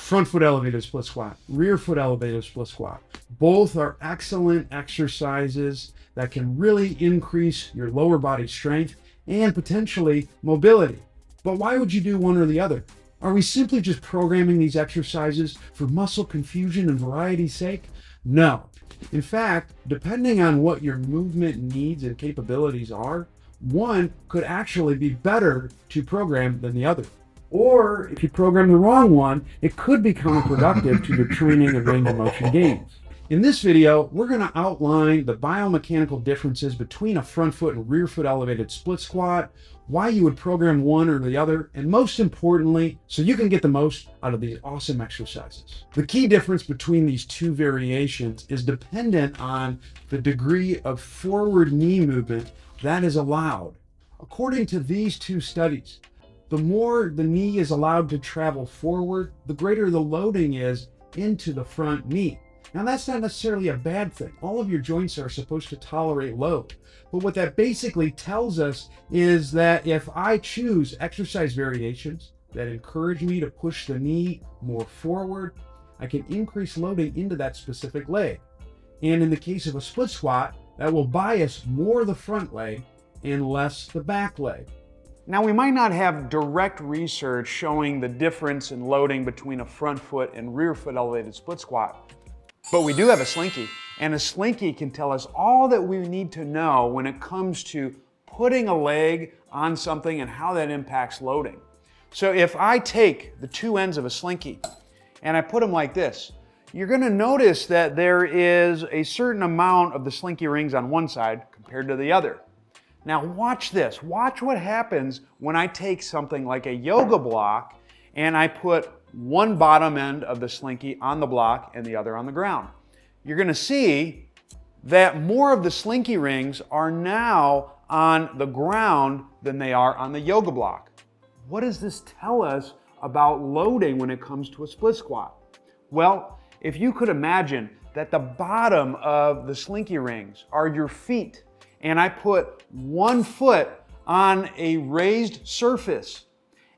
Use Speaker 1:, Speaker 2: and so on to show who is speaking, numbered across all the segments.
Speaker 1: front foot elevated split squat, rear foot elevated split squat. Both are excellent exercises that can really increase your lower body strength and potentially mobility. But why would you do one or the other? Are we simply just programming these exercises for muscle confusion and variety's sake? No. In fact, depending on what your movement needs and capabilities are, one could actually be better to program than the other. Or if you program the wrong one, it could be counterproductive to your training and range of motion gains. In this video, we're going to outline the biomechanical differences between a front foot and rear foot elevated split squat, why you would program one or the other, and most importantly, so you can get the most out of these awesome exercises. The key difference between these two variations is dependent on the degree of forward knee movement that is allowed. According to these two studies, the more the knee is allowed to travel forward, the greater the loading is into the front knee. Now that's not necessarily a bad thing. All of your joints are supposed to tolerate load. But what that basically tells us is that if I choose exercise variations that encourage me to push the knee more forward, I can increase loading into that specific leg. And in the case of a split squat, that will bias more the front leg and less the back leg. Now, we might not have direct research showing the difference in loading between a front foot and rear foot elevated split squat, but we do have a slinky, and a slinky can tell us all that we need to know when it comes to putting a leg on something and how that impacts loading. So if I take the two ends of a slinky and I put them like this, you're going to notice that there is a certain amount of the slinky rings on one side compared to the other. Now watch this. Watch what happens when I take something like a yoga block and I put one bottom end of the slinky on the block and the other on the ground. You're going to see that more of the slinky rings are now on the ground than they are on the yoga block. What does this tell us about loading when it comes to a split squat? Well, if you could imagine that the bottom of the slinky rings are your feet, and I put one foot on a raised surface,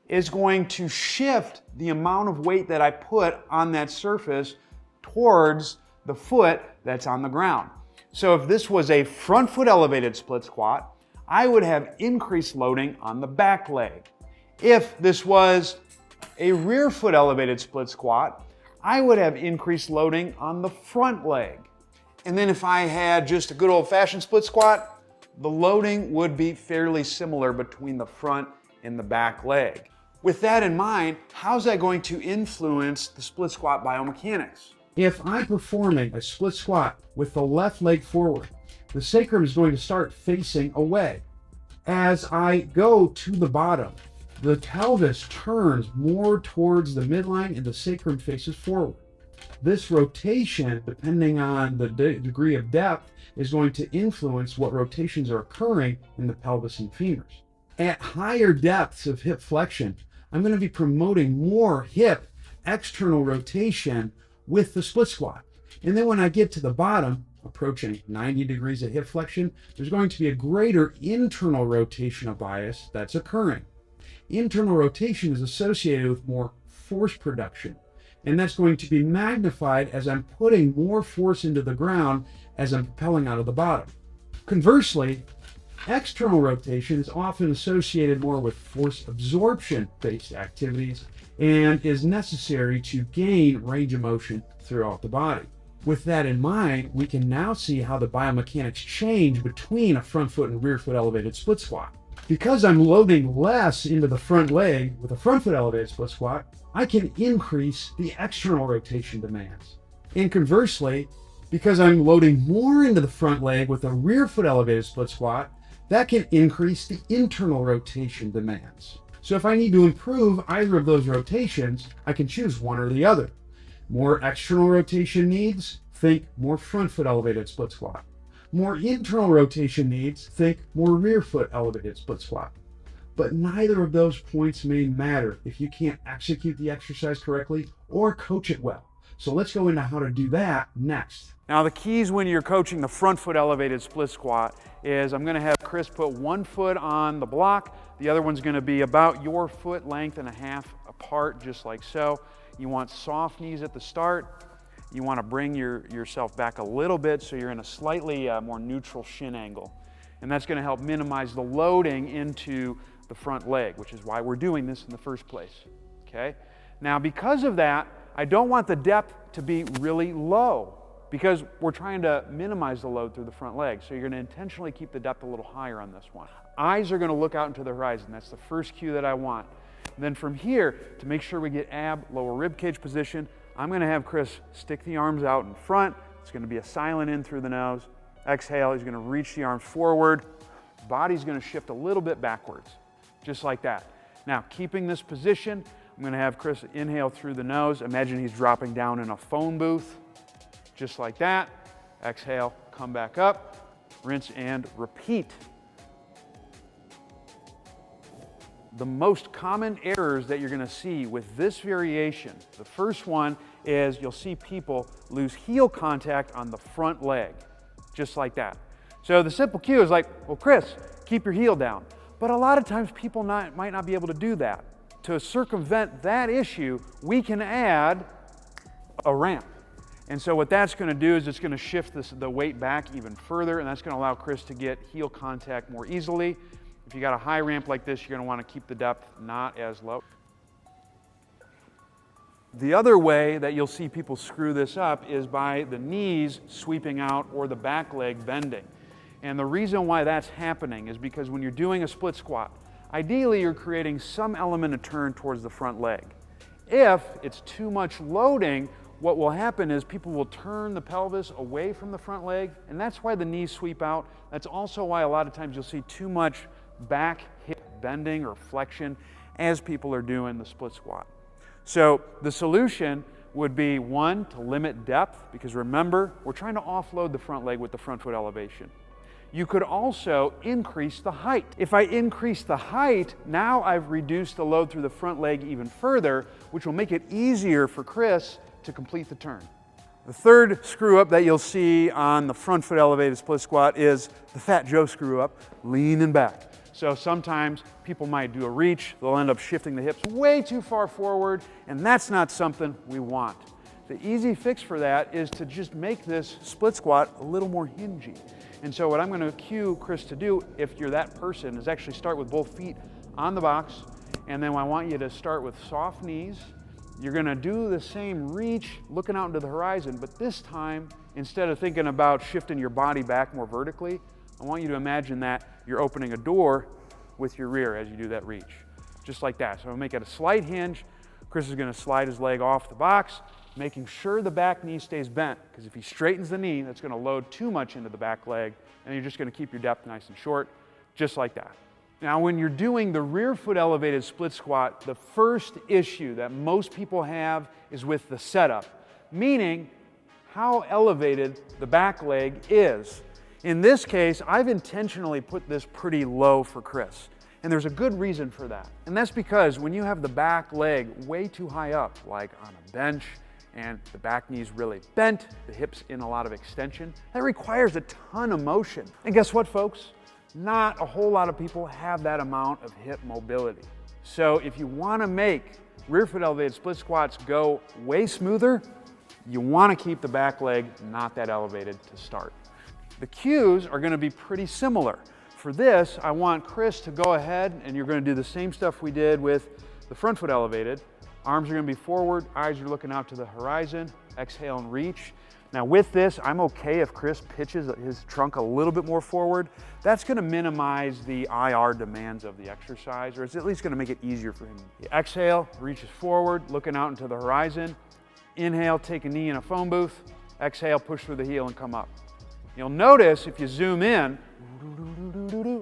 Speaker 1: is going to shift the amount of weight that I put on that surface towards the foot that's on the ground. So if this was a front foot elevated split squat, I would have increased loading on the back leg. If this was a rear foot elevated split squat, I would have increased loading on the front leg. And then if I had just a good old-fashioned split squat, the loading would be fairly similar between the front and the back leg. With that in mind, how's that going to influence the split squat biomechanics? If I'm performing a split squat with the left leg forward, the sacrum is going to start facing away. As I go to the bottom, the pelvis turns more towards the midline and the sacrum faces forward. This rotation, depending on the degree of depth, is going to influence what rotations are occurring in the pelvis and femurs. At higher depths of hip flexion, I'm going to be promoting more hip external rotation with the split squat. And then when I get to the bottom, approaching 90 degrees of hip flexion, there's going to be a greater internal rotational bias that's occurring. Internal rotation is associated with more force production, and that's going to be magnified as I'm putting more force into the ground as I'm propelling out of the bottom. Conversely, external rotation is often associated more with force absorption-based activities and is necessary to gain range of motion throughout the body. With that in mind, we can now see how the biomechanics change between a front foot and rear foot elevated split squat. Because I'm loading less into the front leg with a front foot elevated split squat, I can increase the external rotation demands. And conversely, because I'm loading more into the front leg with a rear foot elevated split squat, that can increase the internal rotation demands. So if I need to improve either of those rotations, I can choose one or the other. More external rotation needs, think more front foot elevated split squat. More internal rotation needs, think more rear foot elevated split squat. But neither of those points may matter if you can't execute the exercise correctly or coach it well. So let's go into how to do that next. Now the keys when you're coaching the front foot elevated split squat is I'm going to have Chris put one foot on the block, the other one's going to be about your foot length and a half apart, just like so.
Speaker 2: You want soft knees at the start. You want to bring yourself back a little bit so you're in a slightly more neutral shin angle. And that's going to help minimize the loading into the front leg, which is why we're doing this in the first place. Okay? Now, because of that, I don't want the depth to be really low because we're trying to minimize the load through the front leg. So you're going to intentionally keep the depth a little higher on this one. Eyes are going to look out into the horizon. That's the first cue that I want. And then from here, to make sure we get ab, lower rib cage position, I'm going to have Chris stick the arms out in front. It's going to be a silent in through the nose. Exhale, he's going to reach the arms forward. Body's going to shift a little bit backwards, just like that. Now, keeping this position, I'm going to have Chris inhale through the nose. Imagine he's dropping down in a phone booth, just like that. Exhale, come back up, rinse and repeat. The most common errors that you're going to see with this variation, the first one is you'll see people lose heel contact on the front leg, just like that. So the simple cue is like, well, Chris, keep your heel down. But a lot of times people might not be able to do that. To circumvent that issue, we can add a ramp. And so what that's going to do is it's going to shift the weight back even further, and that's going to allow Chris to get heel contact more easily. If you got a high ramp like this, you're going to want to keep the depth not as low. The other way that you'll see people screw this up is by the knees sweeping out or the back leg bending. And the reason why that's happening is because when you're doing a split squat, ideally you're creating some element of turn towards the front leg. If it's too much loading, what will happen is people will turn the pelvis away from the front leg, and that's why the knees sweep out. That's also why a lot of times you'll see too much back hip bending or flexion as people are doing the split squat. So the solution would be, one, to limit depth, because remember, we're trying to offload the front leg with the front foot elevation. You could also increase the height. If I increase the height, now I've reduced the load through the front leg even further, which will make it easier for Chris to complete the turn. The third screw up that you'll see on the front foot elevated split squat is the Fat Joe screw up, leaning back. So sometimes people might do a reach, they'll end up shifting the hips way too far forward, and that's not something we want. The easy fix for that is to just make this split squat a little more hingy. And so what I'm going to cue Chris to do, if you're that person, is actually start with both feet on the box, and then I want you to start with soft knees. You're going to do the same reach, looking out into the horizon, but this time, instead of thinking about shifting your body back more vertically, I want you to imagine that you're opening a door with your rear as you do that reach, just like that. So I'll make it a slight hinge. Chris is going to slide his leg off the box, making sure the back knee stays bent, because if he straightens the knee, that's going to load too much into the back leg, and you're just going to keep your depth nice and short, just like that. Now, when you're doing the rear foot elevated split squat, the first issue that most people have is with the setup, meaning how elevated the back leg is. In this case, I've intentionally put this pretty low for Chris, and there's a good reason for that. And that's because when you have the back leg way too high up, like on a bench, and the back knee's really bent, the hips in a lot of extension, that requires a ton of motion. And guess what, folks? Not a whole lot of people have that amount of hip mobility. So if you want to make rear foot elevated split squats go way smoother, you want to keep the back leg not that elevated to start. The cues are going to be pretty similar. For this, I want Chris to go ahead, and you're going to do the same stuff we did with the front foot elevated. Arms are going to be forward, eyes are looking out to the horizon, exhale and reach. Now with this, I'm okay if Chris pitches his trunk a little bit more forward. That's going to minimize the IR demands of the exercise, or it's at least going to make it easier for him. Exhale, reaches forward, looking out into the horizon. Inhale, take a knee in a phone booth. Exhale, push through the heel and come up. You'll notice if you zoom in,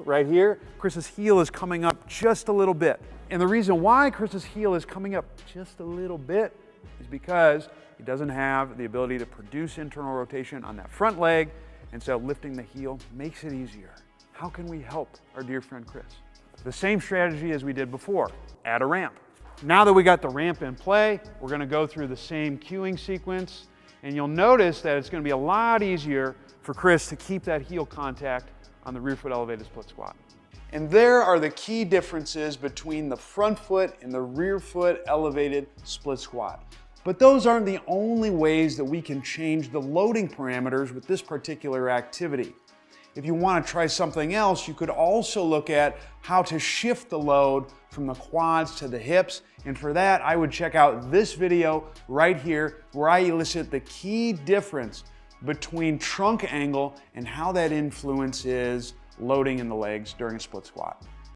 Speaker 2: right here, Chris's heel is coming up just a little bit. And the reason why Chris's heel is coming up just a little bit is because he doesn't have the ability to produce internal rotation on that front leg, and so lifting the heel makes it easier. How can we help our dear friend Chris? The same strategy as we did before, add a ramp. Now that we got the ramp in play, we're going to go through the same cueing sequence, and you'll notice that it's going to be a lot easier for Chris to keep that heel contact on the rear foot elevated split squat. And there are the key differences between the front foot and the rear foot elevated split squat. But those aren't the only ways that we can change the loading parameters with this particular activity. If you want to try something else, you could also look at how to shift the load from the quads to the hips. And for that, I would check out this video right here where I elicit the key difference between trunk angle and how that influences loading in the legs during a split squat.